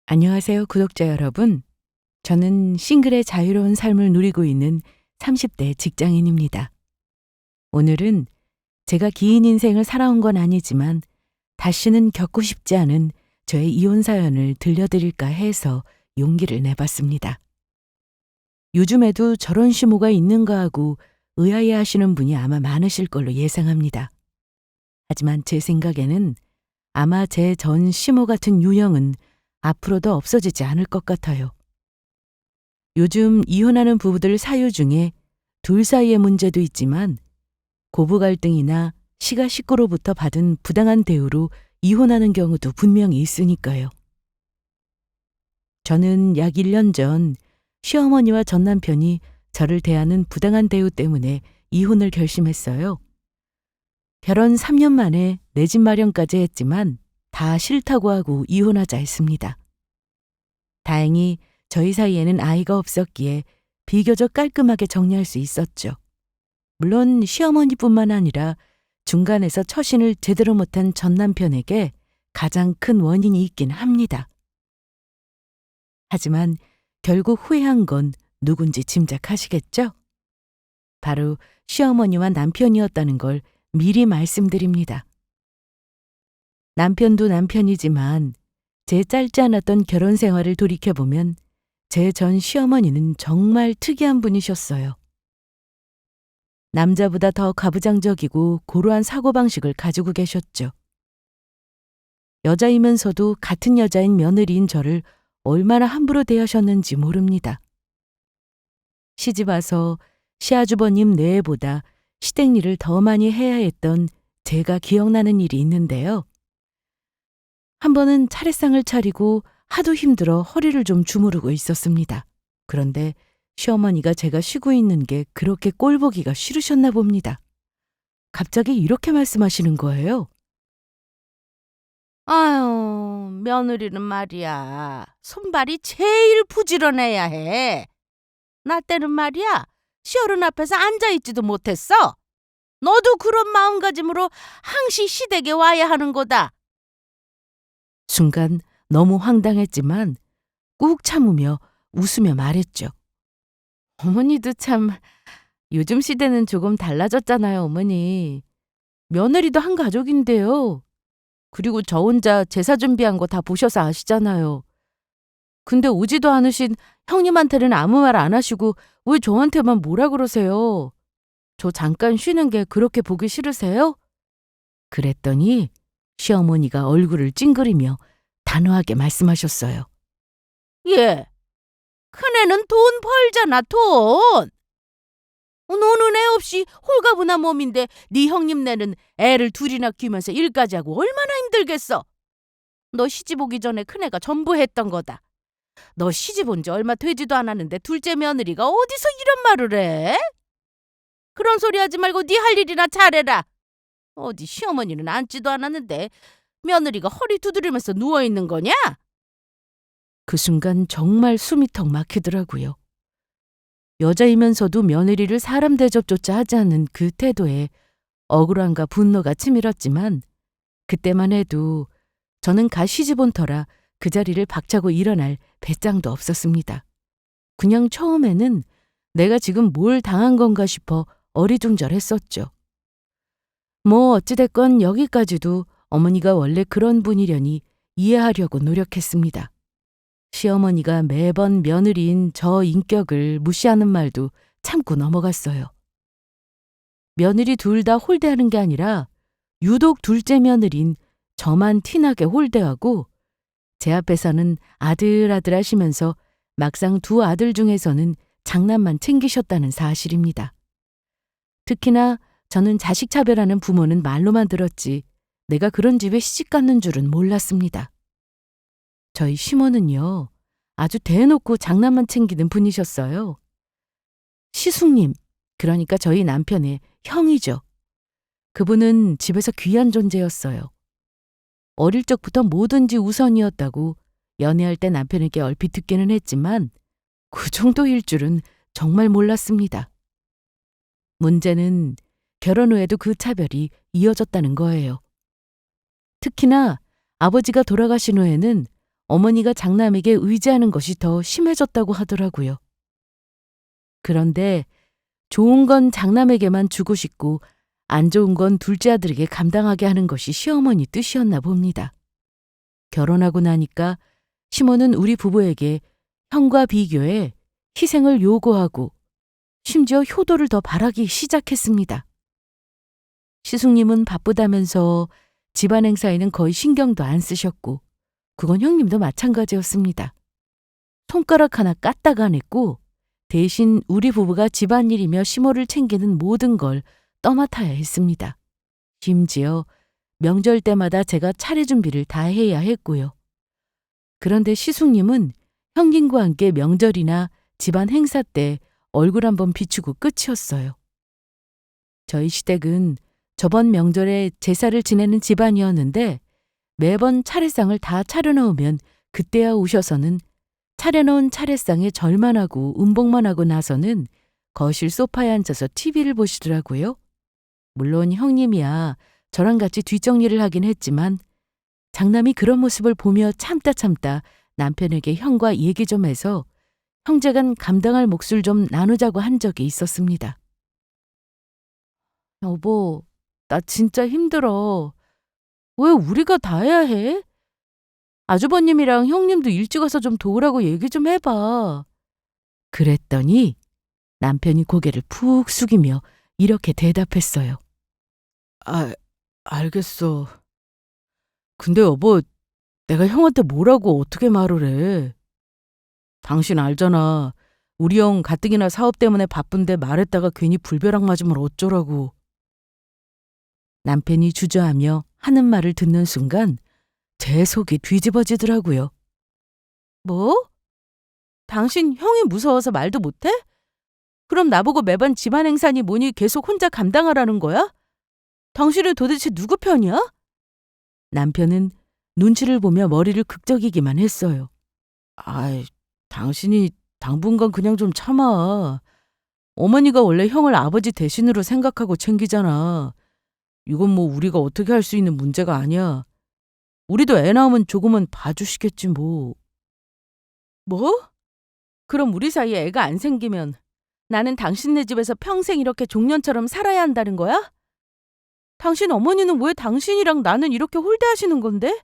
안녕하세요, 구독자 여러분. 저는 싱글의 자유로운 삶을 누리고 있는 30대 직장인입니다. 오늘은 제가 긴 인생을 살아온 건 아니지만 다시는 겪고 싶지 않은 저의 이혼 사연을 들려드릴까 해서 용기를 내봤습니다. 요즘에도 저런 시모가 있는가 하고 의아해 하시는 분이 아마 많으실 걸로 예상합니다. 하지만 제 생각에는 아마 제 전 시모 같은 유형은 앞으로도 없어지지 않을 것 같아요. 요즘 이혼하는 부부들 사유 중에 둘 사이의 문제도 있지만 고부 갈등이나 시가 식구로부터 받은 부당한 대우로 이혼하는 경우도 분명히 있으니까요. 저는 약 1년 전 시어머니와 전 남편이 저를 대하는 부당한 대우 때문에 이혼을 결심했어요. 결혼 3년 만에 내 집 마련까지 했지만 다 싫다고 하고 이혼하자 했습니다. 다행히 저희 사이에는 아이가 없었기에 비교적 깔끔하게 정리할 수 있었죠. 물론 시어머니뿐만 아니라 중간에서 처신을 제대로 못한 전 남편에게 가장 큰 원인이 있긴 합니다. 하지만 결국 후회한 건 누군지 짐작하시겠죠? 바로 시어머니와 남편이었다는 걸 미리 말씀드립니다. 남편도 남편이지만 제 짧지 않았던 결혼 생활을 돌이켜보면 제 전 시어머니는 정말 특이한 분이셨어요. 남자보다 더 가부장적이고 고루한 사고방식을 가지고 계셨죠. 여자이면서도 같은 여자인 며느리인 저를 얼마나 함부로 대하셨는지 모릅니다. 시집 와서 시아주버님 내외보다 시댁 일을 더 많이 해야 했던 제가 기억나는 일이 있는데요. 한 번은 차례상을 차리고 하도 힘들어 허리를 좀 주무르고 있었습니다. 그런데 시어머니가 제가 쉬고 있는 게 그렇게 꼴보기가 싫으셨나 봅니다. 갑자기 이렇게 말씀하시는 거예요. 아유, 며느리는 말이야. 손발이 제일 부지런해야 해. 나 때는 말이야. 시어른 앞에서 앉아있지도 못했어. 너도 그런 마음가짐으로 항시 시댁에 와야 하는 거다. 순간 너무 황당했지만 꾹 참으며 웃으며 말했죠. 어머니도 참 요즘 시대는 조금 달라졌잖아요, 어머니. 며느리도 한 가족인데요. 그리고 저 혼자 제사 준비한 거 다 보셔서 아시잖아요. 근데 오지도 않으신 형님한테는 아무 말 안 하시고 왜 저한테만 뭐라 그러세요? 저 잠깐 쉬는 게 그렇게 보기 싫으세요? 그랬더니 시어머니가 얼굴을 찡그리며 단호하게 말씀하셨어요. 예, 큰애는 돈 벌잖아, 돈. 너는 애 없이 홀가분한 몸인데 네 형님네는 애를 둘이나 키우면서 일까지 하고 얼마나 힘들겠어. 너 시집 오기 전에 큰애가 전부 했던 거다. 너 시집 온 지 얼마 되지도 않았는데 둘째 며느리가 어디서 이런 말을 해? 그런 소리 하지 말고 네 할 일이나 잘해라. 어디 시어머니는 앉지도 않았는데 며느리가 허리 두드리면서 누워있는 거냐? 그 순간 정말 숨이 턱 막히더라고요. 여자이면서도 며느리를 사람 대접조차 하지 않는 그 태도에 억울함과 분노가 치밀었지만 그때만 해도 저는 가 시집 온 터라 그 자리를 박차고 일어날 배짱도 없었습니다. 그냥 처음에는 내가 지금 뭘 당한 건가 싶어 어리둥절했었죠. 뭐 어찌됐건 여기까지도 어머니가 원래 그런 분이려니 이해하려고 노력했습니다. 시어머니가 매번 며느리인 저 인격을 무시하는 말도 참고 넘어갔어요. 며느리 둘 다 홀대하는 게 아니라 유독 둘째 며느리인 저만 티나게 홀대하고 제 앞에서는 아들아들 하시면서 막상 두 아들 중에서는 장난만 챙기셨다는 사실입니다. 특히나 저는 자식 차별하는 부모는 말로만 들었지 내가 그런 집에 시집 갔는 줄은 몰랐습니다. 저희 시모는요, 아주 대놓고 장난만 챙기는 분이셨어요. 시숙님, 그러니까 저희 남편의 형이죠. 그분은 집에서 귀한 존재였어요. 어릴 적부터 뭐든지 우선이었다고 연애할 때 남편에게 얼핏 듣기는 했지만 그 정도일 줄은 정말 몰랐습니다. 문제는 결혼 후에도 그 차별이 이어졌다는 거예요. 특히나 아버지가 돌아가신 후에는 어머니가 장남에게 의지하는 것이 더 심해졌다고 하더라고요. 그런데 좋은 건 장남에게만 주고 싶고 안 좋은 건 둘째 아들에게 감당하게 하는 것이 시어머니 뜻이었나 봅니다. 결혼하고 나니까 시모는 우리 부부에게 형과 비교해 희생을 요구하고 심지어 효도를 더 바라기 시작했습니다. 시숙님은 바쁘다면서 집안 행사에는 거의 신경도 안 쓰셨고 그건 형님도 마찬가지였습니다. 손가락 하나 까딱 안 했고 대신 우리 부부가 집안일이며 시모를 챙기는 모든 걸 떠맡아야 했습니다. 심지어 명절 때마다 제가 차례 준비를 다 해야 했고요. 그런데 시숙님은 형님과 함께 명절이나 집안 행사 때 얼굴 한번 비추고 끝이었어요. 저희 시댁은 저번 명절에 제사를 지내는 집안이었는데 매번 차례상을 다 차려놓으면 그때야 오셔서는 차려놓은 차례상에 절만 하고 음복만 하고 나서는 거실 소파에 앉아서 TV를 보시더라고요. 물론 형님이야 저랑 같이 뒷정리를 하긴 했지만 장남이 그런 모습을 보며 참다 남편에게 형과 얘기 좀 해서 형제간 감당할 몫을 좀 나누자고 한 적이 있었습니다. 여보, 나 진짜 힘들어. 왜 우리가 다 해야 해? 아주버님이랑 형님도 일찍 와서 좀 도우라고 얘기 좀 해봐. 그랬더니 남편이 고개를 푹 숙이며 이렇게 대답했어요. 알겠어. 근데 여보, 내가 형한테 뭐라고 어떻게 말을 해? 당신 알잖아. 우리 형 가뜩이나 사업 때문에 바쁜데 말했다가 괜히 불벼락 맞으면 어쩌라고. 남편이 주저하며 하는 말을 듣는 순간 제 속이 뒤집어지더라고요. 뭐? 당신 형이 무서워서 말도 못해? 그럼 나보고 매번 집안 행사니 뭐니 계속 혼자 감당하라는 거야? 당신은 도대체 누구 편이야? 남편은 눈치를 보며 머리를 극적이기만 했어요. 당신이 당분간 그냥 좀 참아. 어머니가 원래 형을 아버지 대신으로 생각하고 챙기잖아. 이건 뭐 우리가 어떻게 할 수 있는 문제가 아니야. 우리도 애 낳으면 조금은 봐주시겠지 뭐. 뭐? 그럼 우리 사이에 애가 안 생기면 나는 당신네 집에서 평생 이렇게 종년처럼 살아야 한다는 거야? 당신 어머니는 왜 당신이랑 나는 이렇게 홀대하시는 건데?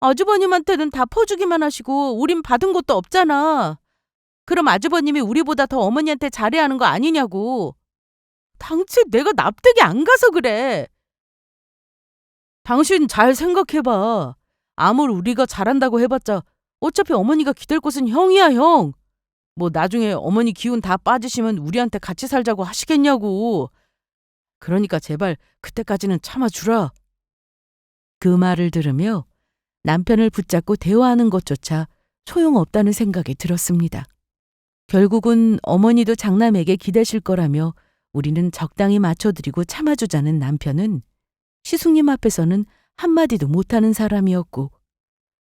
아주버님한테는 다 퍼주기만 하시고 우린 받은 것도 없잖아. 그럼 아주버님이 우리보다 더 어머니한테 잘해야 하는 거 아니냐고. 당최 내가 납득이 안 가서 그래. 당신 잘 생각해봐. 아무리 우리가 잘한다고 해봤자 어차피 어머니가 기댈 곳은 형이야, 형. 뭐 나중에 어머니 기운 다 빠지시면 우리한테 같이 살자고 하시겠냐고. 그러니까 제발 그때까지는 참아주라. 그 말을 들으며 남편을 붙잡고 대화하는 것조차 소용없다는 생각이 들었습니다. 결국은 어머니도 장남에게 기대실 거라며 우리는 적당히 맞춰드리고 참아주자는 남편은 시숙님 앞에서는 한마디도 못하는 사람이었고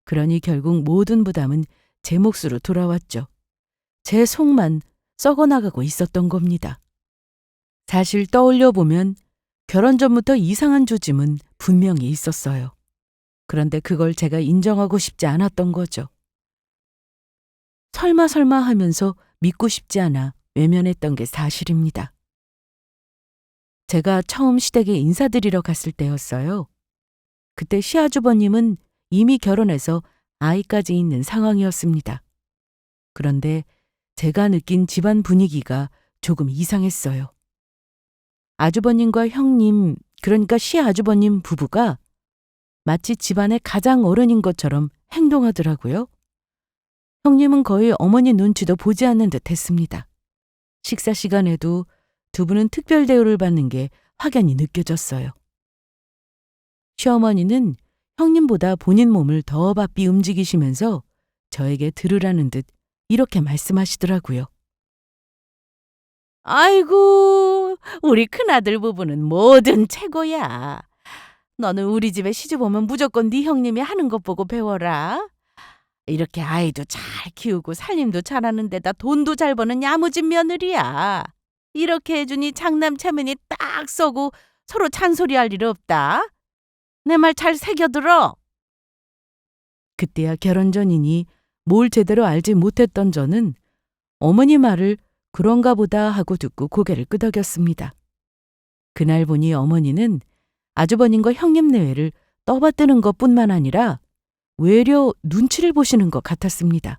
그러니 결국 모든 부담은 제 몫으로 돌아왔죠. 제 속만 썩어나가고 있었던 겁니다. 사실 떠올려보면 결혼 전부터 이상한 조짐은 분명히 있었어요. 그런데 그걸 제가 인정하고 싶지 않았던 거죠. 설마 하면서 믿고 싶지 않아 외면했던 게 사실입니다. 제가 처음 시댁에 인사드리러 갔을 때였어요. 그때 시아주버님은 이미 결혼해서 아이까지 있는 상황이었습니다. 그런데 제가 느낀 집안 분위기가 조금 이상했어요. 아주버님과 형님, 그러니까 시아주버님 부부가 마치 집안의 가장 어른인 것처럼 행동하더라고요. 형님은 거의 어머니 눈치도 보지 않는 듯 했습니다. 식사 시간에도 두 분은 특별 대우를 받는 게 확연히 느껴졌어요. 시어머니는 형님보다 본인 몸을 더 바삐 움직이시면서 저에게 들으라는 듯 이렇게 말씀하시더라고요. 아이고, 우리 큰아들 부부는 뭐든 최고야. 너는 우리 집에 시집 오면 무조건 네 형님이 하는 것 보고 배워라. 이렇게 아이도 잘 키우고 살림도 잘하는 데다 돈도 잘 버는 야무진 며느리야. 이렇게 해주니 장남 체면이 딱 서고 서로 잔소리할 일 없다. 내 말 잘 새겨들어. 그때야 결혼 전이니 뭘 제대로 알지 못했던 저는 어머니 말을 그런가 보다 하고 듣고 고개를 끄덕였습니다. 그날 보니 어머니는 아주버님과 형님 내외를 떠받드는 것뿐만 아니라 외려 눈치를 보시는 것 같았습니다.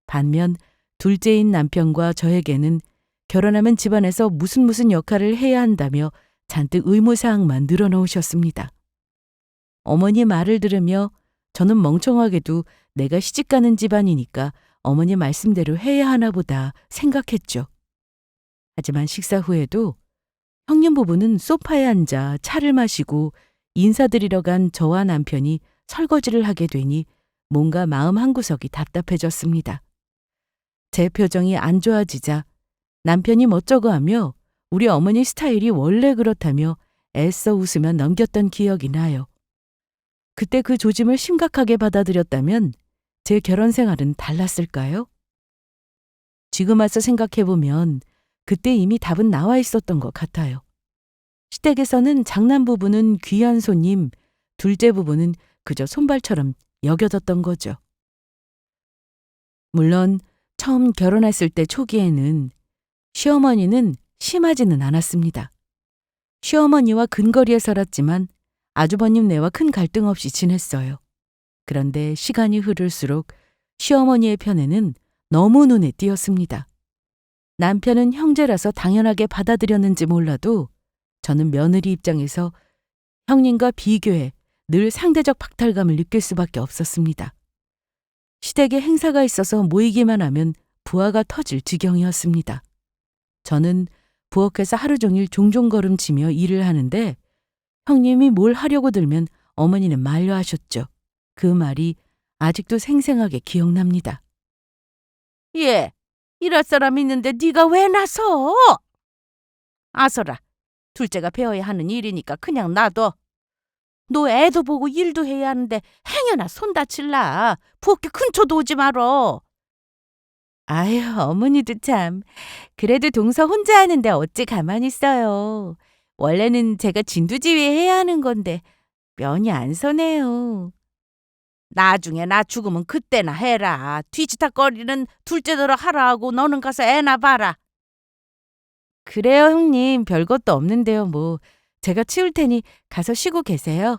반면 둘째인 남편과 저에게는 결혼하면 집안에서 무슨 역할을 해야 한다며 잔뜩 의무사항만 늘어놓으셨습니다. 어머니 말을 들으며 저는 멍청하게도 내가 시집가는 집안이니까 어머니 말씀대로 해야 하나 보다 생각했죠. 하지만 식사 후에도 형님 부부는 소파에 앉아 차를 마시고 인사드리러 간 저와 남편이 설거지를 하게 되니 뭔가 마음 한구석이 답답해졌습니다. 제 표정이 안 좋아지자 남편이 멋쩍어 하며 우리 어머니 스타일이 원래 그렇다며 애써 웃으며 넘겼던 기억이 나요. 그때 그 조짐을 심각하게 받아들였다면 제 결혼 생활은 달랐을까요? 지금 와서 생각해보면 그때 이미 답은 나와 있었던 것 같아요. 시댁에서는 장남 부부는 귀한 손님, 둘째 부부는 그저 손발처럼 여겨졌던 거죠. 물론 처음 결혼했을 때 초기에는 시어머니는 심하지는 않았습니다. 시어머니와 근거리에 살았지만 아주버님 내와 큰 갈등 없이 지냈어요. 그런데 시간이 흐를수록 시어머니의 편에는 너무 눈에 띄었습니다. 남편은 형제라서 당연하게 받아들였는지 몰라도 저는 며느리 입장에서 형님과 비교해 늘 상대적 박탈감을 느낄 수밖에 없었습니다. 시댁에 행사가 있어서 모이기만 하면 부하가 터질 지경이었습니다. 저는 부엌에서 하루 종일 종종걸음치며 일을 하는데 형님이 뭘 하려고 들면 어머니는 만류하셨죠. 그 말이 아직도 생생하게 기억납니다. 예, 일할 사람 있는데 네가 왜 나서? 아서라, 둘째가 배워야 하는 일이니까 그냥 놔둬. 너 애도 보고 일도 해야 하는데 행여나 손 다칠라. 부엌에 근처도 오지 말어. 아유, 어머니도 참. 그래도 동서 혼자 하는데 어찌 가만히 있어요. 원래는 제가 진두지휘 해야 하는 건데 면이 안 서네요. 나중에 나 죽으면 그때나 해라. 뒤치다거리는 둘째들아 하라 하고 너는 가서 애나 봐라. 그래요, 형님. 별것도 없는데요, 뭐. 제가 치울 테니 가서 쉬고 계세요.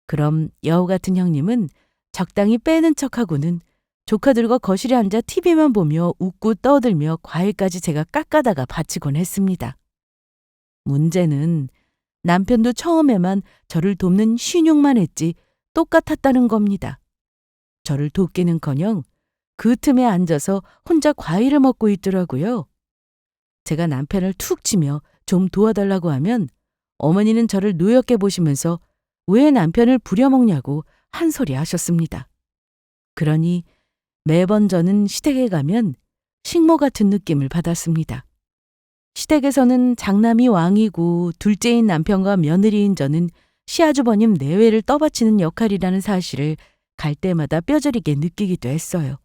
그럼 여우 같은 형님은 적당히 빼는 척하고는 조카들과 거실에 앉아 TV만 보며 웃고 떠들며 과일까지 제가 깎아다가 바치곤 했습니다. 문제는 남편도 처음에만 저를 돕는 신용만 했지 똑같았다는 겁니다. 저를 돕기는커녕 그 틈에 앉아서 혼자 과일을 먹고 있더라고요. 제가 남편을 툭 치며 좀 도와달라고 하면 어머니는 저를 노엽게 보시면서 왜 남편을 부려먹냐고 한 소리 하셨습니다. 그러니 매번 저는 시댁에 가면 식모 같은 느낌을 받았습니다. 시댁에서는 장남이 왕이고 둘째인 남편과 며느리인 저는 시아주버님 내외를 떠받치는 역할이라는 사실을 갈 때마다 뼈저리게 느끼기도 했어요.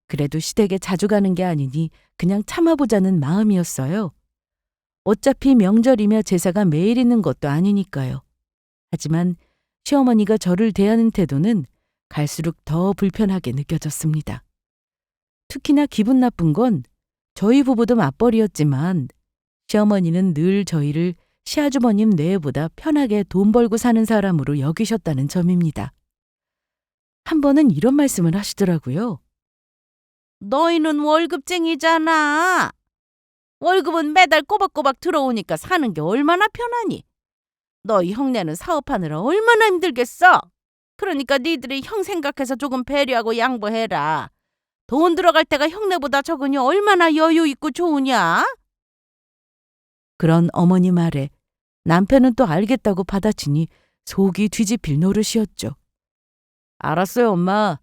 그래도 시댁에 자주 가는 게 아니니 그냥 참아보자는 마음이었어요. 어차피 명절이며 제사가 매일 있는 것도 아니니까요. 하지만 시어머니가 저를 대하는 태도는 갈수록 더 불편하게 느껴졌습니다. 특히나 기분 나쁜 건 저희 부부도 맞벌이였지만 시어머니는 늘 저희를 시아주버님 내외보다 편하게 돈 벌고 사는 사람으로 여기셨다는 점입니다. 한 번은 이런 말씀을 하시더라고요. 너희는 월급쟁이잖아. 월급은 매달 꼬박꼬박 들어오니까 사는 게 얼마나 편하니? 너희 형네는 사업하느라 얼마나 힘들겠어? 그러니까 니들이 형 생각해서 조금 배려하고 양보해라. 돈 들어갈 때가 형네보다 적으니 얼마나 여유 있고 좋으냐? 그런 어머니 말에 남편은 또 알겠다고 받아치니 속이 뒤집힐 노릇이었죠. 알았어요, 엄마.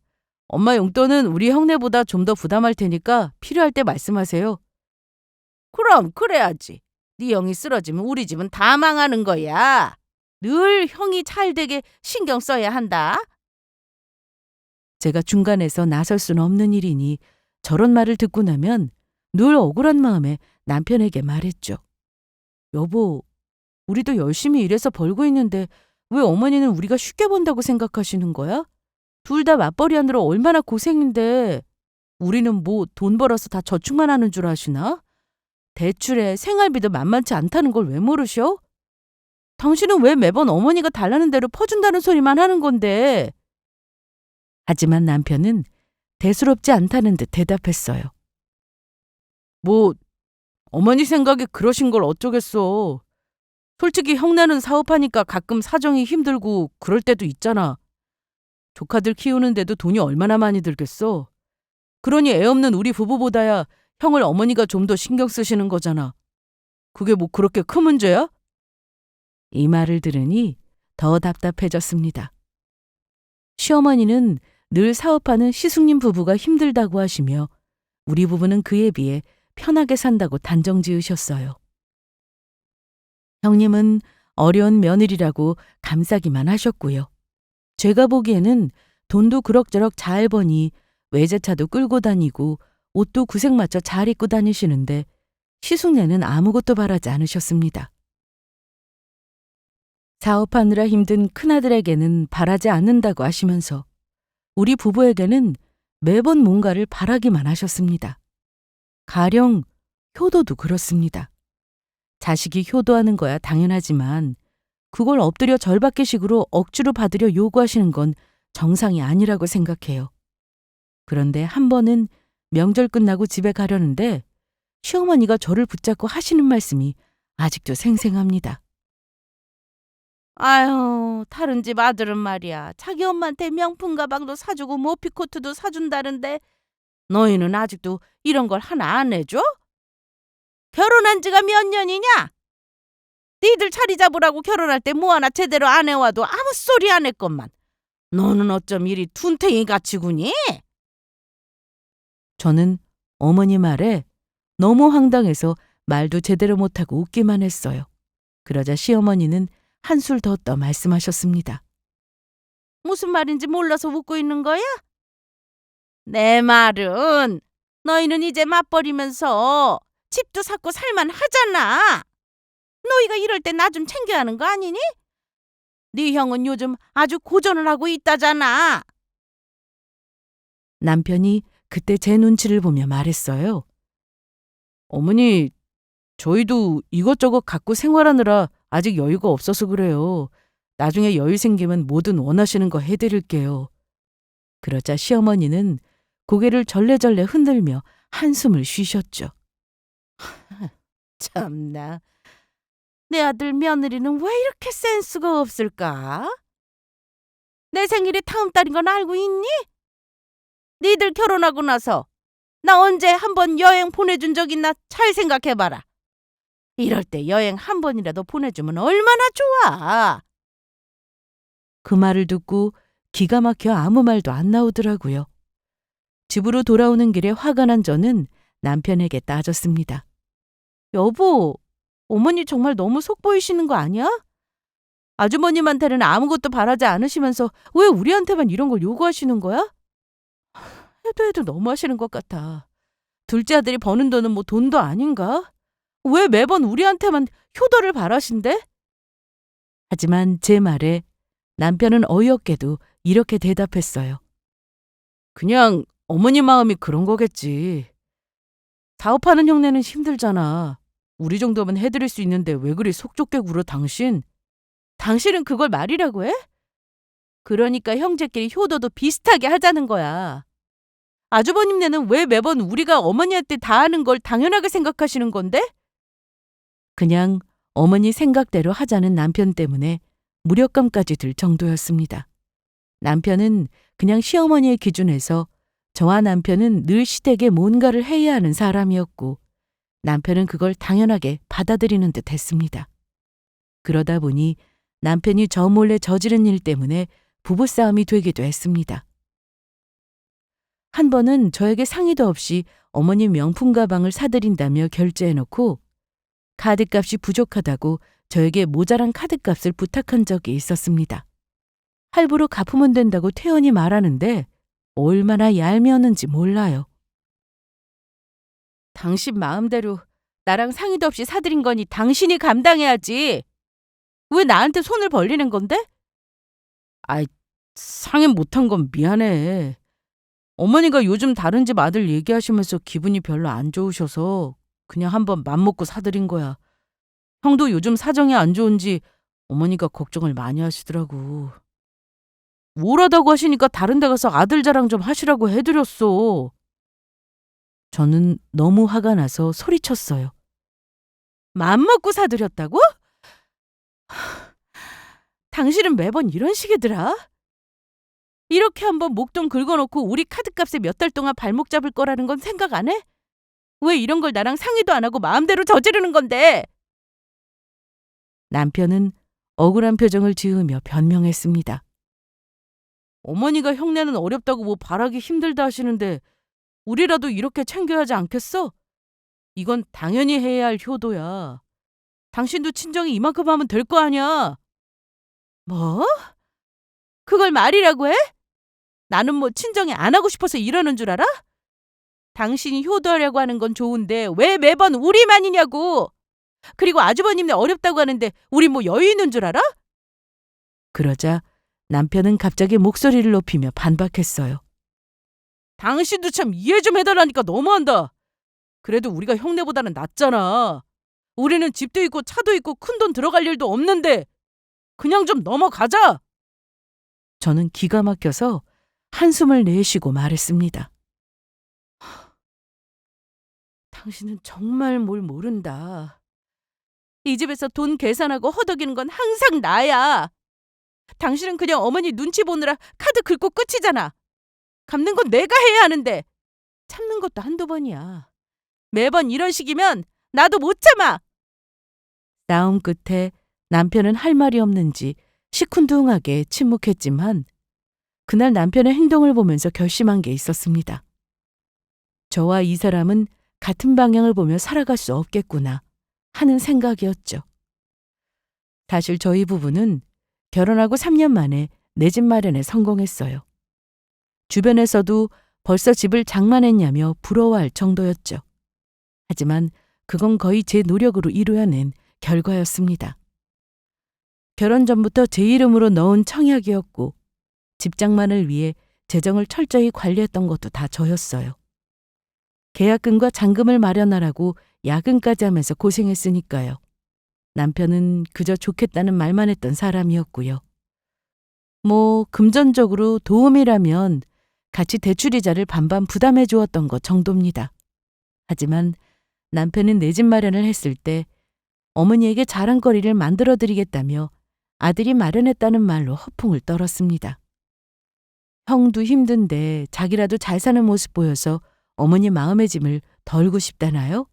엄마 용돈은 우리 형네보다 좀 더 부담할 테니까 필요할 때 말씀하세요. 그럼 그래야지. 네 형이 쓰러지면 우리 집은 다 망하는 거야. 늘 형이 잘 되게 신경 써야 한다. 제가 중간에서 나설 수는 없는 일이니 저런 말을 듣고 나면 늘 억울한 마음에 남편에게 말했죠. 여보, 우리도 열심히 일해서 벌고 있는데 왜 어머니는 우리가 쉽게 번다고 생각하시는 거야? 둘 다 맞벌이 하느라 얼마나 고생인데 우리는 뭐 돈 벌어서 다 저축만 하는 줄 아시나? 대출에 생활비도 만만치 않다는 걸 왜 모르셔? 당신은 왜 매번 어머니가 달라는 대로 퍼준다는 소리만 하는 건데? 하지만 남편은 대수롭지 않다는 듯 대답했어요. 뭐 어머니 생각에 그러신 걸 어쩌겠어. 솔직히 형네는 사업하니까 가끔 사정이 힘들고 그럴 때도 있잖아. 조카들 키우는데도 돈이 얼마나 많이 들겠어. 그러니 애 없는 우리 부부보다야 형을 어머니가 좀 더 신경 쓰시는 거잖아. 그게 뭐 그렇게 큰 문제야? 이 말을 들으니 더 답답해졌습니다. 시어머니는 늘 사업하는 시숙님 부부가 힘들다고 하시며 우리 부부는 그에 비해 편하게 산다고 단정 지으셨어요. 형님은 어려운 며느리라고 감싸기만 하셨고요. 제가 보기에는 돈도 그럭저럭 잘 버니 외제차도 끌고 다니고 옷도 구색 맞춰 잘 입고 다니시는데 시숙네는 아무것도 바라지 않으셨습니다. 사업하느라 힘든 큰아들에게는 바라지 않는다고 하시면서 우리 부부에게는 매번 뭔가를 바라기만 하셨습니다. 가령 효도도 그렇습니다. 자식이 효도하는 거야 당연하지만 그걸 엎드려 절받기식으로 억지로 받으려 요구하시는 건 정상이 아니라고 생각해요. 그런데 한 번은 명절 끝나고 집에 가려는데 시어머니가 저를 붙잡고 하시는 말씀이 아직도 생생합니다. 아유, 다른 집 아들은 말이야. 자기 엄마한테 명품 가방도 사주고 모피코트도 사준다는데 너희는 아직도 이런 걸 하나 안 해줘? 결혼한 지가 몇 년이냐? 니들 자리 잡으라고 결혼할 때 뭐 하나 제대로 안 해와도 아무 소리 안 했건만. 너는 어쩜 이리 둔탱이 같이 구니? 저는 어머니 말에 너무 황당해서 말도 제대로 못하고 웃기만 했어요. 그러자 시어머니는 한술 더 떠 말씀하셨습니다. 무슨 말인지 몰라서 웃고 있는 거야? 내 말은 너희는 이제 맞벌이면서 집도 샀고 살만 하잖아. 너희가 이럴 때 나 좀 챙겨야 하는 거 아니니? 네 형은 요즘 아주 고전을 하고 있다잖아. 남편이 그때 제 눈치를 보며 말했어요. 어머니, 저희도 이것저것 갖고 생활하느라 아직 여유가 없어서 그래요. 나중에 여유 생기면 뭐든 원하시는 거 해드릴게요. 그러자 시어머니는 고개를 절레절레 흔들며 한숨을 쉬셨죠. 참나. 내 아들 며느리는 왜 이렇게 센스가 없을까? 내 생일이 다음 달인 건 알고 있니? 니들 결혼하고 나서 나 언제 한번 여행 보내준 적 있나 잘 생각해봐라. 이럴 때 여행 한 번이라도 보내주면 얼마나 좋아. 그 말을 듣고 기가 막혀 아무 말도 안 나오더라고요. 집으로 돌아오는 길에 화가 난 저는 남편에게 따졌습니다. 여보, 어머니 정말 너무 속 보이시는 거 아니야? 아주머님한테는 아무것도 바라지 않으시면서 왜 우리한테만 이런 걸 요구하시는 거야? 해도 너무 하시는 것 같아. 둘째 아들이 버는 돈은 뭐 돈도 아닌가? 왜 매번 우리한테만 효도를 바라신대? 하지만 제 말에 남편은 어이없게도 이렇게 대답했어요. 그냥 어머니 마음이 그런 거겠지. 사업하는 형네는 힘들잖아. 우리 정도면 해드릴 수 있는데 왜 그리 속 좁게 굴어 당신? 당신은 그걸 말이라고 해? 그러니까 형제끼리 효도도 비슷하게 하자는 거야. 아주버님네는 왜 매번 우리가 어머니한테 다 하는 걸 당연하게 생각하시는 건데? 그냥 어머니 생각대로 하자는 남편 때문에 무력감까지 들 정도였습니다. 남편은 그냥 시어머니의 기준에서 저와 남편은 늘 시댁에 뭔가를 해야 하는 사람이었고 남편은 그걸 당연하게 받아들이는 듯 했습니다. 그러다 보니 남편이 저 몰래 저지른 일 때문에 부부싸움이 되기도 했습니다. 한 번은 저에게 상의도 없이 어머니 명품 가방을 사드린다며 결제해놓고 카드값이 부족하다고 저에게 모자란 카드값을 부탁한 적이 있었습니다. 할부로 갚으면 된다고 태연히 말하는데 얼마나 얄미웠는지 몰라요. 당신 마음대로 나랑 상의도 없이 사드린 거니 당신이 감당해야지. 왜 나한테 손을 벌리는 건데? 아이, 상해 못한 건 미안해. 어머니가 요즘 다른 집 아들 얘기하시면서 기분이 별로 안 좋으셔서 그냥 한번 맘먹고 사드린 거야. 형도 요즘 사정이 안 좋은지 어머니가 걱정을 많이 하시더라고. 우울하다고 하시니까 다른 데 가서 아들 자랑 좀 하시라고 해드렸어. 저는 너무 화가 나서 소리쳤어요. 맘먹고 사드렸다고? 당신은 매번 이런 식이더라. 이렇게 한번 목돈 긁어놓고 우리 카드값에 몇 달 동안 발목 잡을 거라는 건 생각 안 해? 왜 이런 걸 나랑 상의도 안 하고 마음대로 저지르는 건데? 남편은 억울한 표정을 지으며 변명했습니다. 어머니가 형네는 어렵다고 뭐 바라기 힘들다 하시는데 우리라도 이렇게 챙겨야 하지 않겠어? 이건 당연히 해야 할 효도야. 당신도 친정이 이만큼 하면 될 거 아니야. 뭐? 그걸 말이라고 해? 나는 뭐 친정이 안 하고 싶어서 이러는 줄 알아? 당신이 효도하려고 하는 건 좋은데 왜 매번 우리만이냐고. 그리고 아주버님네 어렵다고 하는데 우리 뭐 여유 있는 줄 알아? 그러자 남편은 갑자기 목소리를 높이며 반박했어요. 당신도 참 이해 좀 해달라니까 너무한다. 그래도 우리가 형네보다는 낫잖아. 우리는 집도 있고 차도 있고 큰돈 들어갈 일도 없는데 그냥 좀 넘어가자. 저는 기가 막혀서 한숨을 내쉬고 말했습니다. 당신은 정말 뭘 모른다. 이 집에서 돈 계산하고 허덕이는 건 항상 나야. 당신은 그냥 어머니 눈치 보느라 카드 긁고 끝이잖아. 갚는 건 내가 해야 하는데 참는 것도 한두 번이야. 매번 이런 식이면 나도 못 참아. 싸움 끝에 남편은 할 말이 없는지 시큰둥하게 침묵했지만 그날 남편의 행동을 보면서 결심한 게 있었습니다. 저와 이 사람은 같은 방향을 보며 살아갈 수 없겠구나 하는 생각이었죠. 사실 저희 부부는 결혼하고 3년 만에 내 집 마련에 성공했어요. 주변에서도 벌써 집을 장만했냐며 부러워할 정도였죠. 하지만 그건 거의 제 노력으로 이루어낸 결과였습니다. 결혼 전부터 제 이름으로 넣은 청약이었고 집장만을 위해 재정을 철저히 관리했던 것도 다 저였어요. 계약금과 잔금을 마련하라고 야근까지 하면서 고생했으니까요. 남편은 그저 좋겠다는 말만 했던 사람이었고요. 뭐 금전적으로 도움이라면 같이 대출이자를 반반 부담해 주었던 것 정도입니다. 하지만 남편은 내 집 마련을 했을 때 어머니에게 자랑거리를 만들어드리겠다며 아들이 마련했다는 말로 허풍을 떨었습니다. 형도 힘든데 자기라도 잘 사는 모습 보여서 어머니 마음의 짐을 덜고 싶다나요?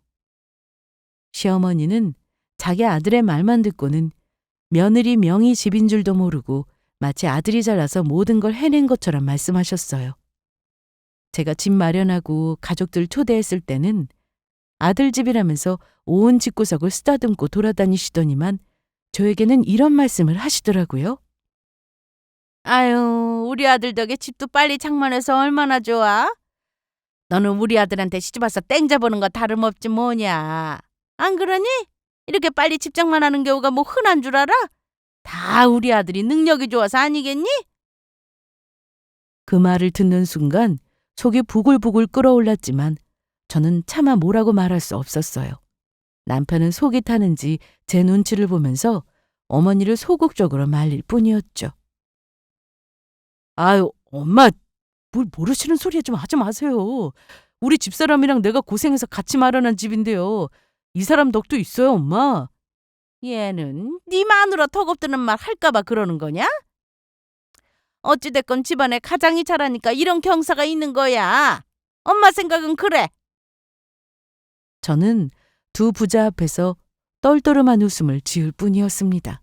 시어머니는 자기 아들의 말만 듣고는 며느리 명의 집인 줄도 모르고 마치 아들이 잘나서 모든 걸 해낸 것처럼 말씀하셨어요. 제가 집 마련하고 가족들 초대했을 때는 아들 집이라면서 온 집구석을 쓰다듬고 돌아다니시더니만 저에게는 이런 말씀을 하시더라고요. 아유, 우리 아들 덕에 집도 빨리 장만해서 얼마나 좋아? 너는 우리 아들한테 시집와서 땡 잡아보는 거 다름없지 뭐냐. 안 그러니? 이렇게 빨리 집 장만하는 경우가 뭐 흔한 줄 알아? 다 우리 아들이 능력이 좋아서 아니겠니? 그 말을 듣는 순간 속이 부글부글 끓어올랐지만 저는 차마 뭐라고 말할 수 없었어요. 남편은 속이 타는지 제 눈치를 보면서 어머니를 소극적으로 말릴 뿐이었죠. 아유, 엄마, 뭘 모르시는 소리 좀 하지 마세요. 우리 집사람이랑 내가 고생해서 같이 마련한 집인데요. 이 사람 덕도 있어요, 엄마. 얘는 네 마누라 턱없드는 말 할까봐 그러는 거냐? 어찌됐건 집안에 가장이 잘하니까 이런 경사가 있는 거야. 엄마 생각은 그래. 저는 두 부자 앞에서 떨떠름한 웃음을 지을 뿐이었습니다.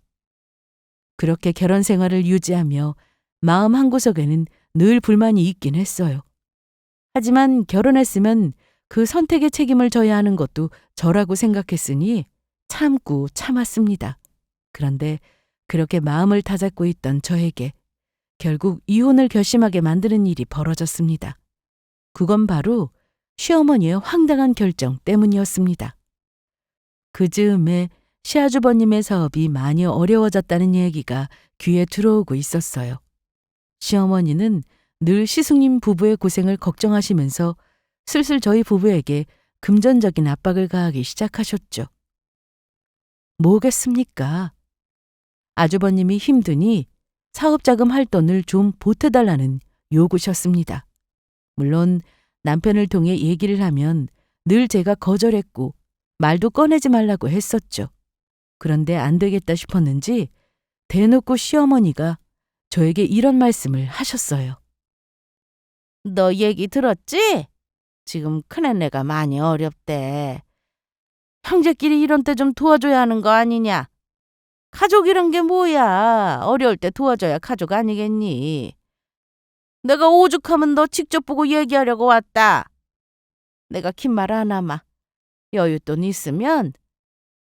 그렇게 결혼 생활을 유지하며 마음 한구석에는 늘 불만이 있긴 했어요. 하지만 결혼했으면 그 선택의 책임을 져야 하는 것도 저라고 생각했으니 참고 참았습니다. 그런데 그렇게 마음을 다잡고 있던 저에게 결국 이혼을 결심하게 만드는 일이 벌어졌습니다. 그건 바로 시어머니의 황당한 결정 때문이었습니다. 그 즈음에 시아주버님의 사업이 많이 어려워졌다는 얘기가 귀에 들어오고 있었어요. 시어머니는 늘 시숙님 부부의 고생을 걱정하시면서 슬슬 저희 부부에게 금전적인 압박을 가하기 시작하셨죠. 뭐겠습니까? 아주버님이 힘드니 사업자금 할 돈을 좀 보태달라는 요구셨습니다. 물론 남편을 통해 얘기를 하면 늘 제가 거절했고 말도 꺼내지 말라고 했었죠. 그런데 안 되겠다 싶었는지 대놓고 시어머니가 저에게 이런 말씀을 하셨어요. 너 얘기 들었지? 지금 큰애네가 많이 어렵대. 형제끼리 이런 때 좀 도와줘야 하는 거 아니냐? 가족이란 게 뭐야? 어려울 때 도와줘야 가족 아니겠니? 내가 오죽하면 너 직접 보고 얘기하려고 왔다. 내가 긴 말 안 하마. 여윳돈 있으면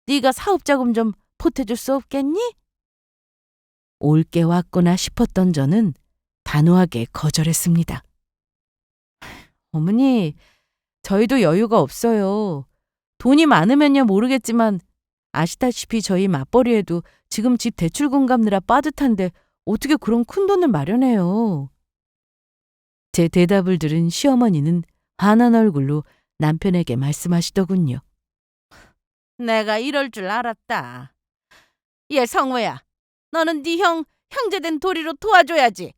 네가 사업자금 좀 보태줄 수 없겠니? 올게 왔구나 싶었던 저는 단호하게 거절했습니다. 어머니, 저희도 여유가 없어요. 돈이 많으면야 모르겠지만 아시다시피 저희 맞벌이에도 지금 집 대출금 갚느라 빠듯한데 어떻게 그런 큰 돈을 마련해요. 제 대답을 들은 시어머니는 화난 얼굴로 남편에게 말씀하시더군요. 내가 이럴 줄 알았다. 얘 성우야, 너는 네 형제된 도리로 도와줘야지.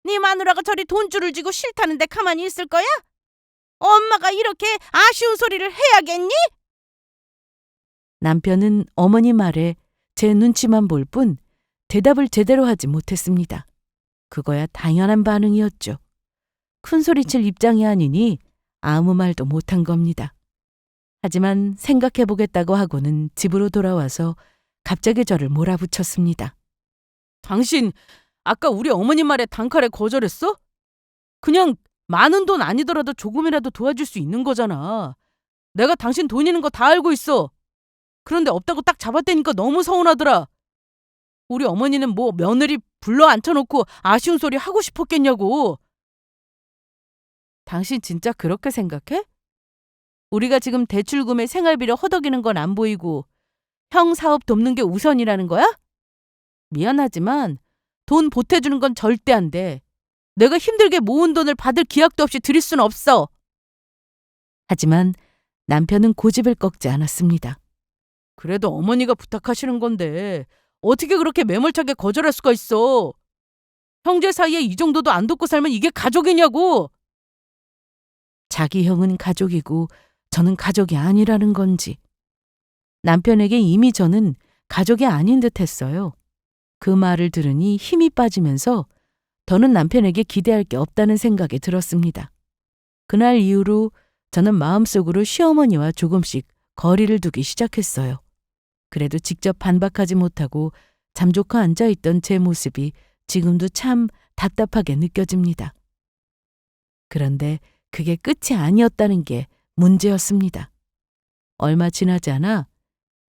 네 마누라가 저리 돈줄을 쥐고 싫다는데 가만히 있을 거야? 엄마가 이렇게 아쉬운 소리를 해야겠니? 남편은 어머니 말에 제 눈치만 볼 뿐 대답을 제대로 하지 못했습니다. 그거야 당연한 반응이었죠. 큰소리칠 입장이 아니니 아무 말도 못한 겁니다. 하지만 생각해보겠다고 하고는 집으로 돌아와서 갑자기 저를 몰아붙였습니다. 당신 아까 우리 어머니 말에 단칼에 거절했어? 그냥 많은 돈 아니더라도 조금이라도 도와줄 수 있는 거잖아. 내가 당신 돈 있는 거 다 알고 있어. 그런데 없다고 딱 잡아대니까 너무 서운하더라. 우리 어머니는 뭐 며느리 불러 앉혀놓고 아쉬운 소리 하고 싶었겠냐고. 당신 진짜 그렇게 생각해? 우리가 지금 대출금에 생활비를 허덕이는 건 안 보이고 형 사업 돕는 게 우선이라는 거야? 미안하지만 돈 보태주는 건 절대 안 돼. 내가 힘들게 모은 돈을 받을 기약도 없이 드릴 순 없어. 하지만 남편은 고집을 꺾지 않았습니다. 그래도 어머니가 부탁하시는 건데 어떻게 그렇게 매몰차게 거절할 수가 있어. 형제 사이에 이 정도도 안 돕고 살면 이게 가족이냐고. 자기 형은 가족이고 저는 가족이 아니라는 건지. 남편에게 이미 저는 가족이 아닌 듯 했어요. 그 말을 들으니 힘이 빠지면서 더는 남편에게 기대할 게 없다는 생각이 들었습니다. 그날 이후로 저는 마음속으로 시어머니와 조금씩 거리를 두기 시작했어요. 그래도 직접 반박하지 못하고 잠좋고 앉아있던 제 모습이 지금도 참 답답하게 느껴집니다. 그런데 그게 끝이 아니었다는 게 문제였습니다. 얼마 지나지 않아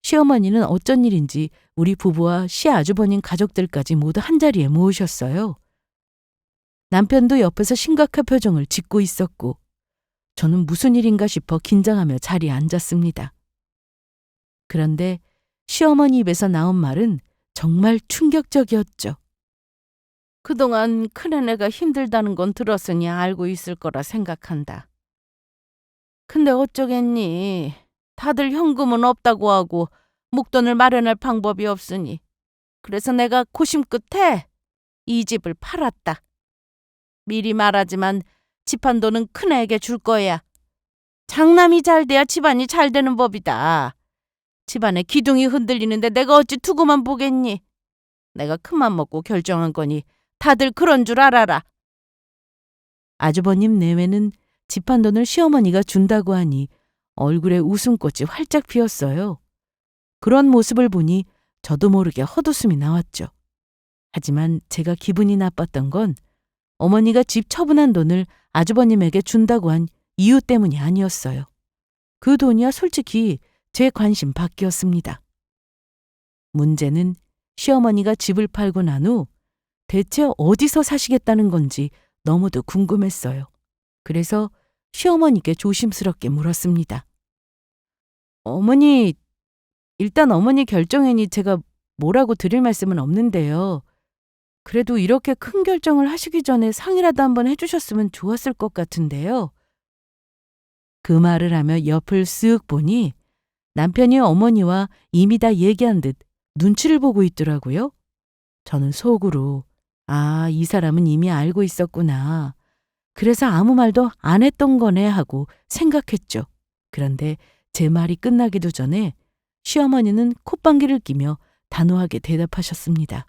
시어머니는 어쩐 일인지 우리 부부와 시아주버님 가족들까지 모두 한자리에 모으셨어요. 남편도 옆에서 심각한 표정을 짓고 있었고 저는 무슨 일인가 싶어 긴장하며 자리에 앉았습니다. 그런데 시어머니 입에서 나온 말은 정말 충격적이었죠. 그동안 큰애네가 힘들다는 건 들었으니 알고 있을 거라 생각한다. 근데 어쩌겠니? 다들 현금은 없다고 하고 목돈을 마련할 방법이 없으니. 그래서 내가 고심 끝에 이 집을 팔았다. 미리 말하지만 집 한 돈은 큰애에게 줄 거야. 장남이 잘 돼야 집안이 잘 되는 법이다. 집안의 기둥이 흔들리는데 내가 어찌 두고만 보겠니? 내가 큰맘 먹고 결정한 거니 다들 그런 줄 알아라. 아주버님 내외는 집 한 돈을 시어머니가 준다고 하니 얼굴에 웃음꽃이 활짝 피었어요. 그런 모습을 보니 저도 모르게 헛웃음이 나왔죠. 하지만 제가 기분이 나빴던 건 어머니가 집 처분한 돈을 아주버님에게 준다고 한 이유 때문이 아니었어요. 그 돈이야 솔직히 제 관심 밖이었습니다. 문제는 시어머니가 집을 팔고 난 후 대체 어디서 사시겠다는 건지 너무도 궁금했어요. 그래서 시어머니께 조심스럽게 물었습니다. 어머니, 일단 어머니 결정이니 제가 뭐라고 드릴 말씀은 없는데요. 그래도 이렇게 큰 결정을 하시기 전에 상의라도 한번 해주셨으면 좋았을 것 같은데요. 그 말을 하며 옆을 쓱 보니 남편이 어머니와 이미 다 얘기한 듯 눈치를 보고 있더라고요. 저는 속으로 아, 이 사람은 이미 알고 있었구나. 그래서 아무 말도 안 했던 거네 하고 생각했죠. 그런데 제 말이 끝나기도 전에 시어머니는 콧방귀를 끼며 단호하게 대답하셨습니다.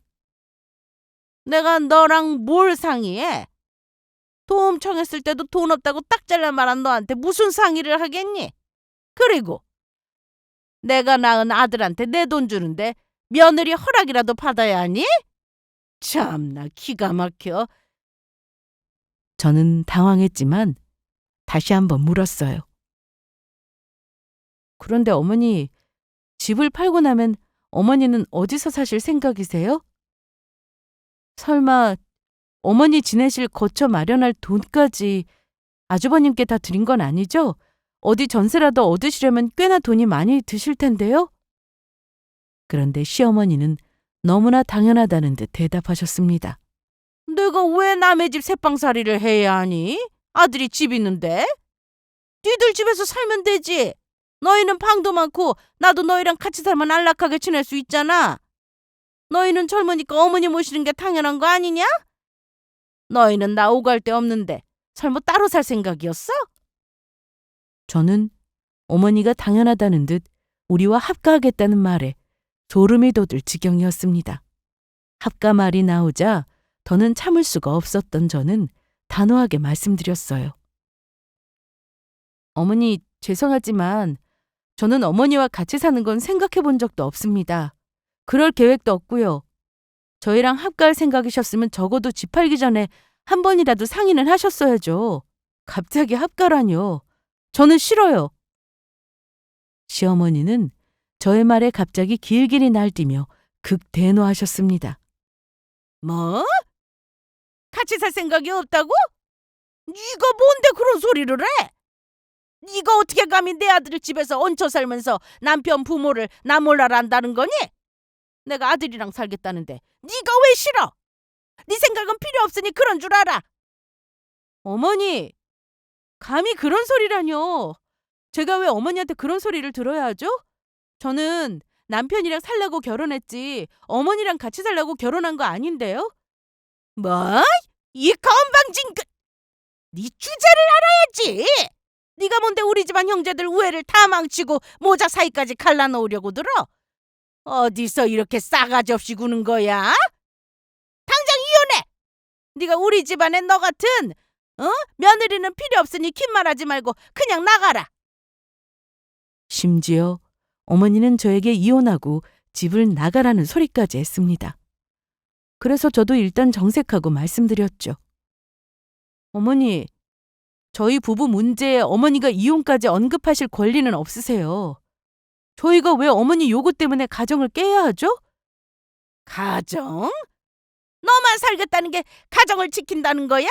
내가 너랑 뭘 상의해? 도움 청했을 때도 돈 없다고 딱 잘라 말한 너한테 무슨 상의를 하겠니? 그리고 내가 낳은 아들한테 내 돈 주는데 며느리 허락이라도 받아야 하니? 참나 기가 막혀. 저는 당황했지만 다시 한번 물었어요. 그런데 어머니, 집을 팔고 나면 어머니는 어디서 사실 생각이세요? 설마 어머니 지내실 거처 마련할 돈까지 아주버님께 다 드린 건 아니죠? 어디 전세라도 얻으시려면 꽤나 돈이 많이 드실 텐데요? 그런데 시어머니는 너무나 당연하다는 듯 대답하셨습니다. 내가 왜 남의 집 새빵살이를 해야 하니? 아들이 집 있는데? 니들 집에서 살면 되지. 너희는 방도 많고 나도 너희랑 같이 살면 안락하게 지낼 수 있잖아. 너희는 젊으니까 어머니 모시는 게 당연한 거 아니냐? 너희는 나 오갈 데 없는데 설마 따로 살 생각이었어? 저는 어머니가 당연하다는 듯 우리와 합가하겠다는 말에 소름이 돋을 지경이었습니다. 합가 말이 나오자 더는 참을 수가 없었던 저는 단호하게 말씀드렸어요. 어머니, 죄송하지만 저는 어머니와 같이 사는 건 생각해 본 적도 없습니다. 그럴 계획도 없고요. 저희랑 합가할 생각이셨으면 적어도 집 팔기 전에 한 번이라도 상의는 하셨어야죠. 갑자기 합가라뇨. 저는 싫어요. 시어머니는 저의 말에 갑자기 길길이 날뛰며 극대노하셨습니다. 뭐? 같이 살 생각이 없다고? 네가 뭔데 그런 소리를 해? 네가 어떻게 감히 내 아들을 집에서 얹혀 살면서 남편 부모를 나 몰라라 한다는 거니? 내가 아들이랑 살겠다는데 네가 왜 싫어? 네 생각은 필요 없으니 그런 줄 알아. 어머니, 감히 그런 소리라뇨. 제가 왜 어머니한테 그런 소리를 들어야 하죠? 저는 남편이랑 살려고 결혼했지 어머니랑 같이 살려고 결혼한 거 아닌데요? 뭐? 이 건방진 네 주제를 알아야지. 네가 뭔데 우리 집안 형제들 우애를 다 망치고 모자 사이까지 갈라놓으려고 들어? 어디서 이렇게 싸가지 없이 구는 거야? 당장 이혼해. 네가 우리 집안에 너 같은 며느리는 필요 없으니 긴 말하지 말고 그냥 나가라. 심지어 어머니는 저에게 이혼하고 집을 나가라는 소리까지 했습니다. 그래서 저도 일단 정색하고 말씀드렸죠. 어머니, 저희 부부 문제에 어머니가 이혼까지 언급하실 권리는 없으세요. 저희가 왜 어머니 요구 때문에 가정을 깨야 하죠? 가정? 너만 살겠다는 게 가정을 지킨다는 거야?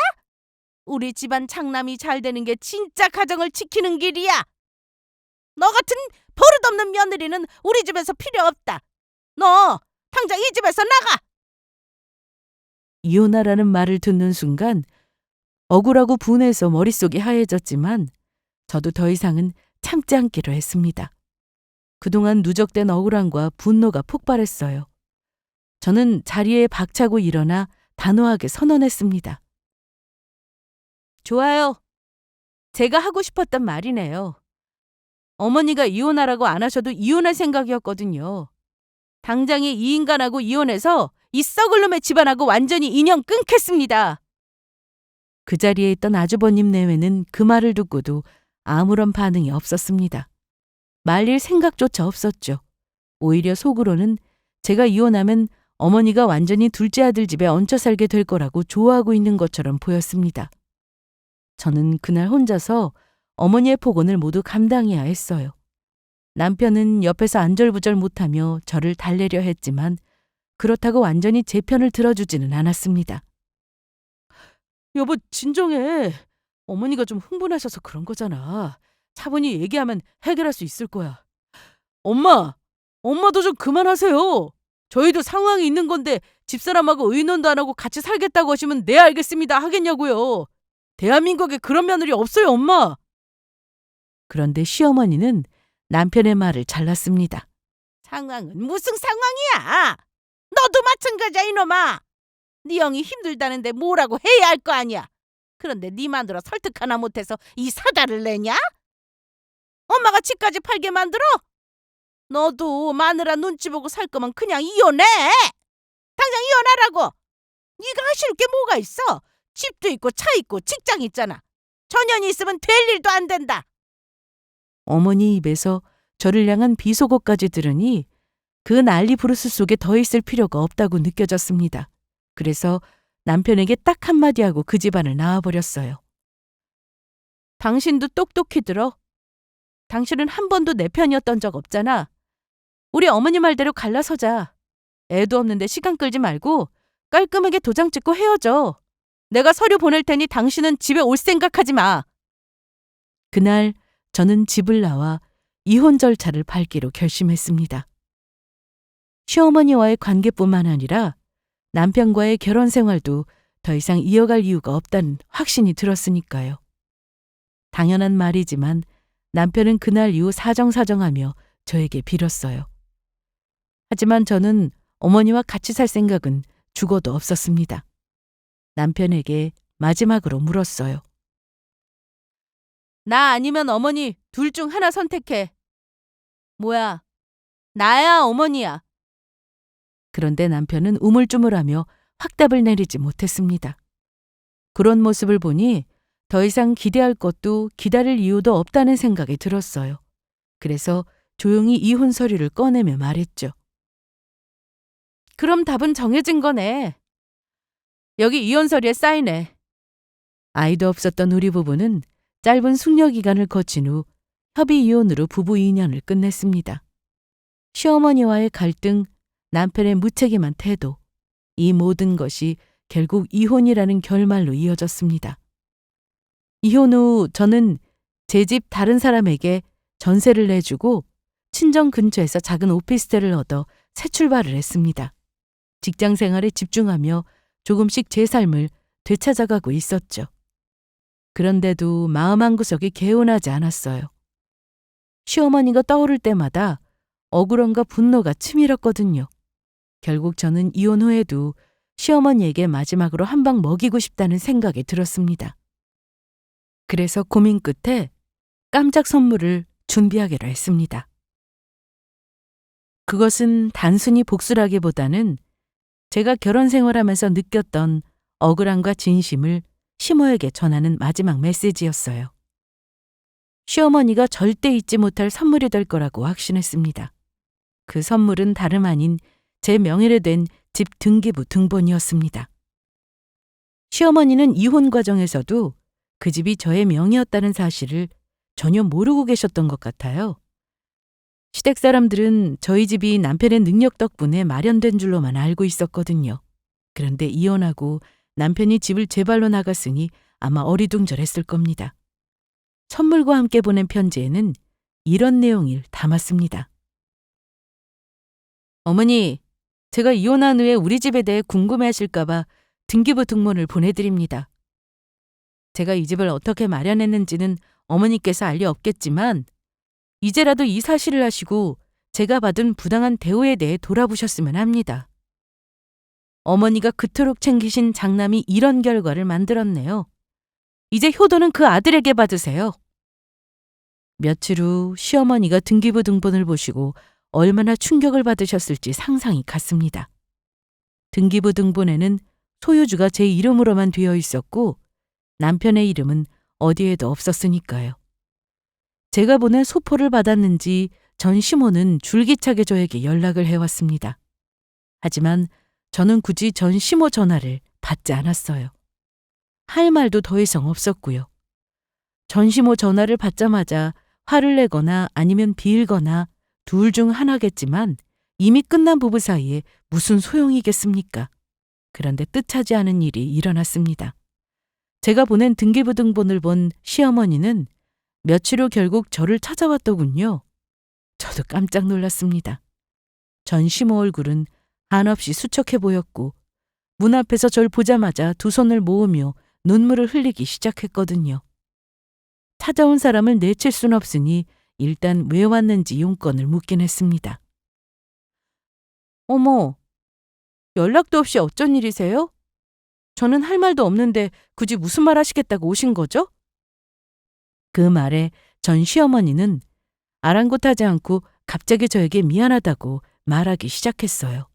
우리 집안 장남이 잘 되는 게 진짜 가정을 지키는 길이야. 너 같은 버릇없는 며느리는 우리 집에서 필요 없다. 너 당장 이 집에서 나가. 이혼하라는 말을 듣는 순간 억울하고 분해서 머릿속이 하얘졌지만 저도 더 이상은 참지 않기로 했습니다. 그동안 누적된 억울함과 분노가 폭발했어요. 저는 자리에 박차고 일어나 단호하게 선언했습니다. 좋아요. 제가 하고 싶었던 말이네요. 어머니가 이혼하라고 안 하셔도 이혼할 생각이었거든요. 당장에 이 인간하고 이혼해서 이 썩을 놈의 집안하고 완전히 인연 끊겠습니다. 그 자리에 있던 아주버님 내외는 그 말을 듣고도 아무런 반응이 없었습니다. 말릴 생각조차 없었죠. 오히려 속으로는 제가 이혼하면 어머니가 완전히 둘째 아들 집에 얹혀 살게 될 거라고 좋아하고 있는 것처럼 보였습니다. 저는 그날 혼자서 어머니의 폭언을 모두 감당해야 했어요. 남편은 옆에서 안절부절 못하며 저를 달래려 했지만 그렇다고 완전히 제 편을 들어주지는 않았습니다. 여보, 진정해. 어머니가 좀 흥분하셔서 그런 거잖아. 차분히 얘기하면 해결할 수 있을 거야. 엄마도 좀 그만하세요. 저희도 상황이 있는 건데 집사람하고 의논도 안 하고 같이 살겠다고 하시면 네 알겠습니다 하겠냐고요. 대한민국에 그런 며느리 없어요, 엄마. 그런데 시어머니는 남편의 말을 잘랐습니다. 상황은 무슨 상황이야? 너도 마찬가지야, 이놈아. 네 형이 힘들다는데 뭐라고 해야 할 거 아니야. 그런데 네 마누라 설득 하나 못해서 이 사달을 내냐? 엄마가 집까지 팔게 만들어? 너도 마누라 눈치 보고 살 거면 그냥 이혼해. 당장 이혼하라고. 네가 하실 게 뭐가 있어? 집도 있고 차 있고 직장 있잖아. 전현이 있으면 될 일도 안 된다. 어머니 입에서 저를 향한 비속어까지 들으니 그 난리 부르스 속에 더 있을 필요가 없다고 느껴졌습니다. 그래서 남편에게 딱 한마디 하고 그 집안을 나와버렸어요. 당신도 똑똑히 들어. 당신은 한 번도 내 편이었던 적 없잖아. 우리 어머니 말대로 갈라서자. 애도 없는데 시간 끌지 말고 깔끔하게 도장 찍고 헤어져. 내가 서류 보낼 테니 당신은 집에 올 생각하지 마. 그날 저는 집을 나와 이혼 절차를 밟기로 결심했습니다. 시어머니와의 관계뿐만 아니라 남편과의 결혼 생활도 더 이상 이어갈 이유가 없다는 확신이 들었으니까요. 당연한 말이지만 남편은 그날 이후 사정사정하며 저에게 빌었어요. 하지만 저는 어머니와 같이 살 생각은 죽어도 없었습니다. 남편에게 마지막으로 물었어요. 나 아니면 어머니 둘 중 하나 선택해. 뭐야? 나야 어머니야. 그런데 남편은 우물쭈물하며 확답을 내리지 못했습니다. 그런 모습을 보니 더 이상 기대할 것도 기다릴 이유도 없다는 생각이 들었어요. 그래서 조용히 이혼 서류를 꺼내며 말했죠. 그럼 답은 정해진 거네. 여기 이혼 서류에 사인해. 아이도 없었던 우리 부부는 짧은 숙려 기간을 거친 후 협의 이혼으로 부부 2년을 끝냈습니다. 시어머니와의 갈등, 남편의 무책임한 태도, 이 모든 것이 결국 이혼이라는 결말로 이어졌습니다. 이혼 후 저는 제 집 다른 사람에게 전세를 내주고 친정 근처에서 작은 오피스텔을 얻어 새 출발을 했습니다. 직장 생활에 집중하며 조금씩 제 삶을 되찾아가고 있었죠. 그런데도 마음 한구석이 개운하지 않았어요. 시어머니가 떠오를 때마다 억울함과 분노가 치밀었거든요. 결국 저는 이혼 후에도 시어머니에게 마지막으로 한 방 먹이고 싶다는 생각이 들었습니다. 그래서 고민 끝에 깜짝 선물을 준비하기로 했습니다. 그것은 단순히 복수라기보다는 제가 결혼 생활하면서 느꼈던 억울함과 진심을 시모에게 전하는 마지막 메시지였어요. 시어머니가 절대 잊지 못할 선물이 될 거라고 확신했습니다. 그 선물은 다름 아닌 제 명의로 된 집 등기부 등본이었습니다. 시어머니는 이혼 과정에서도 그 집이 저의 명의였다는 사실을 전혀 모르고 계셨던 것 같아요. 시댁 사람들은 저희 집이 남편의 능력 덕분에 마련된 줄로만 알고 있었거든요. 그런데 이혼하고 남편이 집을 제 발로 나갔으니 아마 어리둥절했을 겁니다. 선물과 함께 보낸 편지에는 이런 내용을 담았습니다. 어머니, 제가 이혼한 후에 우리 집에 대해 궁금해하실까 봐 등기부 등본을 보내드립니다. 제가 이 집을 어떻게 마련했는지는 어머니께서 알리 없겠지만 이제라도 이 사실을 아시고 제가 받은 부당한 대우에 대해 돌아보셨으면 합니다. 어머니가 그토록 챙기신 장남이 이런 결과를 만들었네요. 이제 효도는 그 아들에게 받으세요. 며칠 후 시어머니가 등기부 등본을 보시고 얼마나 충격을 받으셨을지 상상이 갔습니다. 등기부 등본에는 소유주가 제 이름으로만 되어 있었고 남편의 이름은 어디에도 없었으니까요. 제가 보낸 소포를 받았는지 전 시모는 줄기차게 저에게 연락을 해왔습니다. 하지만 저는 굳이 전 시모 전화를 받지 않았어요. 할 말도 더 이상 없었고요. 전 시모 전화를 받자마자 화를 내거나 아니면 빌거나 둘 중 하나겠지만 이미 끝난 부부 사이에 무슨 소용이겠습니까? 그런데 뜻하지 않은 일이 일어났습니다. 제가 보낸 등기부 등본을 본 시어머니는 며칠 후 결국 저를 찾아왔더군요. 저도 깜짝 놀랐습니다. 전 시모 얼굴은 한없이 수척해 보였고 문 앞에서 절 보자마자 두 손을 모으며 눈물을 흘리기 시작했거든요. 찾아온 사람을 내칠 순 없으니 일단 왜 왔는지 용건을 묻긴 했습니다. 어머, 연락도 없이 어쩐 일이세요? 저는 할 말도 없는데 굳이 무슨 말 하시겠다고 오신 거죠? 그 말에 전 시어머니는 아랑곳하지 않고 갑자기 저에게 미안하다고 말하기 시작했어요.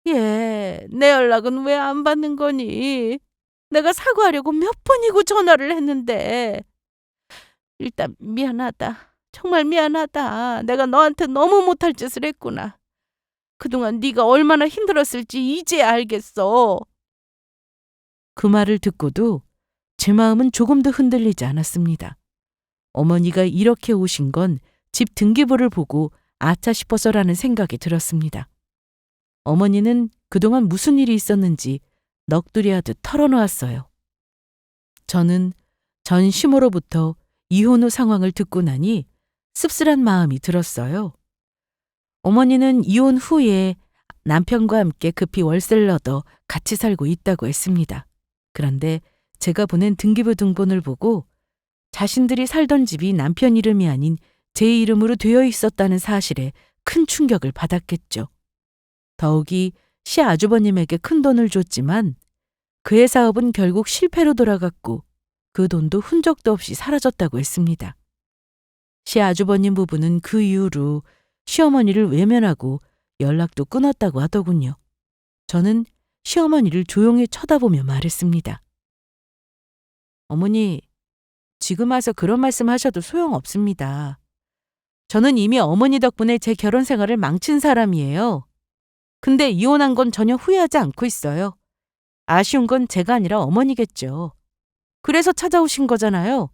내 연락은 왜 안 받는 거니? 내가 사과하려고 몇 번이고 전화를 했는데. 일단 미안하다. 정말 미안하다. 내가 너한테 너무 못할 짓을 했구나. 그동안 네가 얼마나 힘들었을지 이제 알겠어. 그 말을 듣고도 제 마음은 조금도 흔들리지 않았습니다. 어머니가 이렇게 오신 건 집 등기부를 보고 아차 싶어서라는 생각이 들었습니다. 어머니는 그동안 무슨 일이 있었는지 넋두리 하듯 털어놓았어요. 저는 전 시모로부터 이혼 후 상황을 듣고 나니 씁쓸한 마음이 들었어요. 어머니는 이혼 후에 남편과 함께 급히 월세를 얻어 같이 살고 있다고 했습니다. 그런데 제가 보낸 등기부 등본을 보고 자신들이 살던 집이 남편 이름이 아닌 제 이름으로 되어 있었다는 사실에 큰 충격을 받았겠죠. 더욱이 시아주버님에게 큰 돈을 줬지만 그의 사업은 결국 실패로 돌아갔고 그 돈도 흔적도 없이 사라졌다고 했습니다. 시아주버님 부부는 그 이후로 시어머니를 외면하고 연락도 끊었다고 하더군요. 저는 시어머니를 조용히 쳐다보며 말했습니다. 어머니, 지금 와서 그런 말씀 하셔도 소용없습니다. 저는 이미 어머니 덕분에 제 결혼 생활을 망친 사람이에요. 근데 이혼한 건 전혀 후회하지 않고 있어요. 아쉬운 건 제가 아니라 어머니겠죠. 그래서 찾아오신 거잖아요.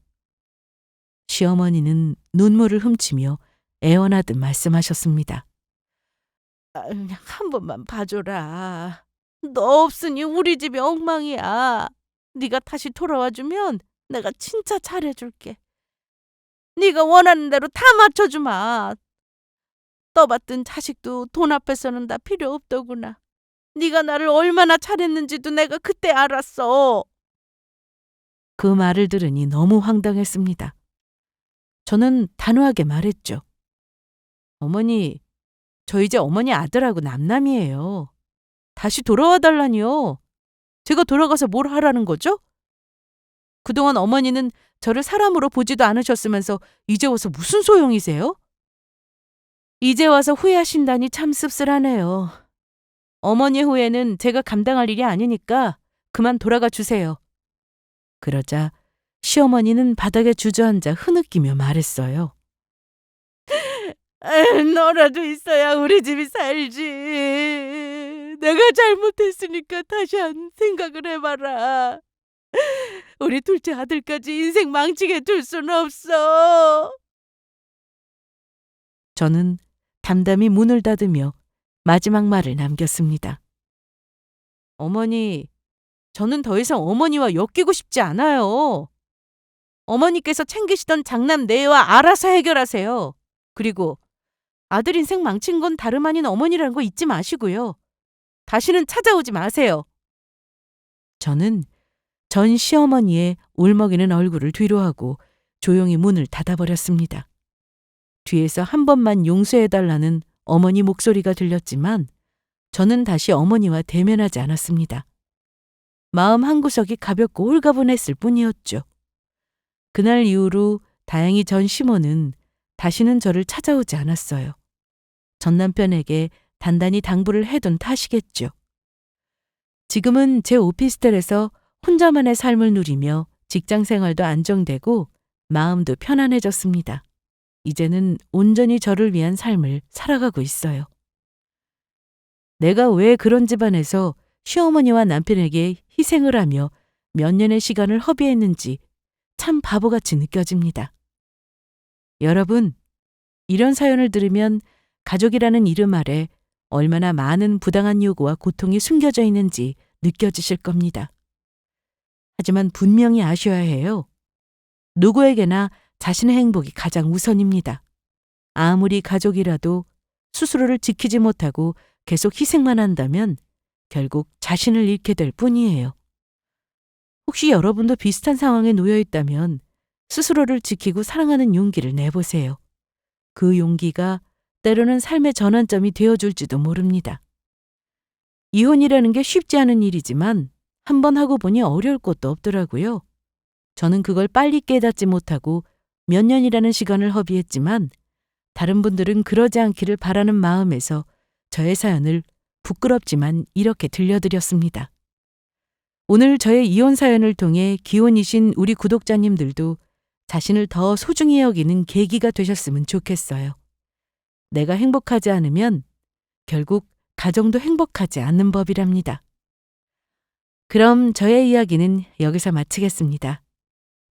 시어머니는 눈물을 훔치며 애원하듯 말씀하셨습니다. 한 번만 봐줘라. 너 없으니 우리 집이 엉망이야. 네가 다시 돌아와주면 내가 진짜 잘해줄게. 네가 원하는 대로 다 맞춰주마. 떠받든 자식도 돈 앞에서는 다 필요 없더구나. 네가 나를 얼마나 잘했는지도 내가 그때 알았어. 그 말을 들으니 너무 황당했습니다. 저는 단호하게 말했죠. 어머니, 저 이제 어머니 아들하고 남남이에요. 다시 돌아와 달라니요. 제가 돌아가서 뭘 하라는 거죠? 그동안 어머니는 저를 사람으로 보지도 않으셨으면서 이제 와서 무슨 소용이세요? 이제 와서 후회하신다니 참 씁쓸하네요. 어머니 후회는 제가 감당할 일이 아니니까 그만 돌아가 주세요. 그러자 시어머니는 바닥에 주저앉아 흐느끼며 말했어요. 너라도 있어야 우리 집이 살지. 내가 잘못했으니까 다시 한 생각을 해봐라. 우리 둘째 아들까지 인생 망치게 둘 순 없어. 저는 담담히 문을 닫으며 마지막 말을 남겼습니다. 어머니, 저는 더 이상 어머니와 엮이고 싶지 않아요. 어머니께서 챙기시던 장남 내와 알아서 해결하세요. 그리고 아들 인생 망친 건 다름 아닌 어머니라는 거 잊지 마시고요. 다시는 찾아오지 마세요. 저는 전 시어머니의 울먹이는 얼굴을 뒤로하고 조용히 문을 닫아버렸습니다. 뒤에서 한 번만 용서해달라는 어머니 목소리가 들렸지만 저는 다시 어머니와 대면하지 않았습니다. 마음 한구석이 가볍고 홀가분했을 뿐이었죠. 그날 이후로 다행히 전 시모는 다시는 저를 찾아오지 않았어요. 전 남편에게 단단히 당부를 해둔 탓이겠죠. 지금은 제 오피스텔에서 혼자만의 삶을 누리며 직장 생활도 안정되고 마음도 편안해졌습니다. 이제는 온전히 저를 위한 삶을 살아가고 있어요. 내가 왜 그런 집안에서 시어머니와 남편에게 희생을 하며 몇 년의 시간을 허비했는지 참 바보같이 느껴집니다. 여러분, 이런 사연을 들으면 가족이라는 이름 아래 얼마나 많은 부당한 요구와 고통이 숨겨져 있는지 느껴지실 겁니다. 하지만 분명히 아셔야 해요. 누구에게나 자신의 행복이 가장 우선입니다. 아무리 가족이라도 스스로를 지키지 못하고 계속 희생만 한다면 결국 자신을 잃게 될 뿐이에요. 혹시 여러분도 비슷한 상황에 놓여 있다면 스스로를 지키고 사랑하는 용기를 내보세요. 그 용기가 때로는 삶의 전환점이 되어줄지도 모릅니다. 이혼이라는 게 쉽지 않은 일이지만 한 번 하고 보니 어려울 것도 없더라고요. 저는 그걸 빨리 깨닫지 못하고 몇 년이라는 시간을 허비했지만 다른 분들은 그러지 않기를 바라는 마음에서 저의 사연을 부끄럽지만 이렇게 들려드렸습니다. 오늘 저의 이혼 사연을 통해 기혼이신 우리 구독자님들도 자신을 더 소중히 여기는 계기가 되셨으면 좋겠어요. 내가 행복하지 않으면 결국 가정도 행복하지 않는 법이랍니다. 그럼 저의 이야기는 여기서 마치겠습니다.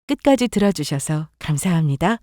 끝까지 들어주셔서 감사합니다.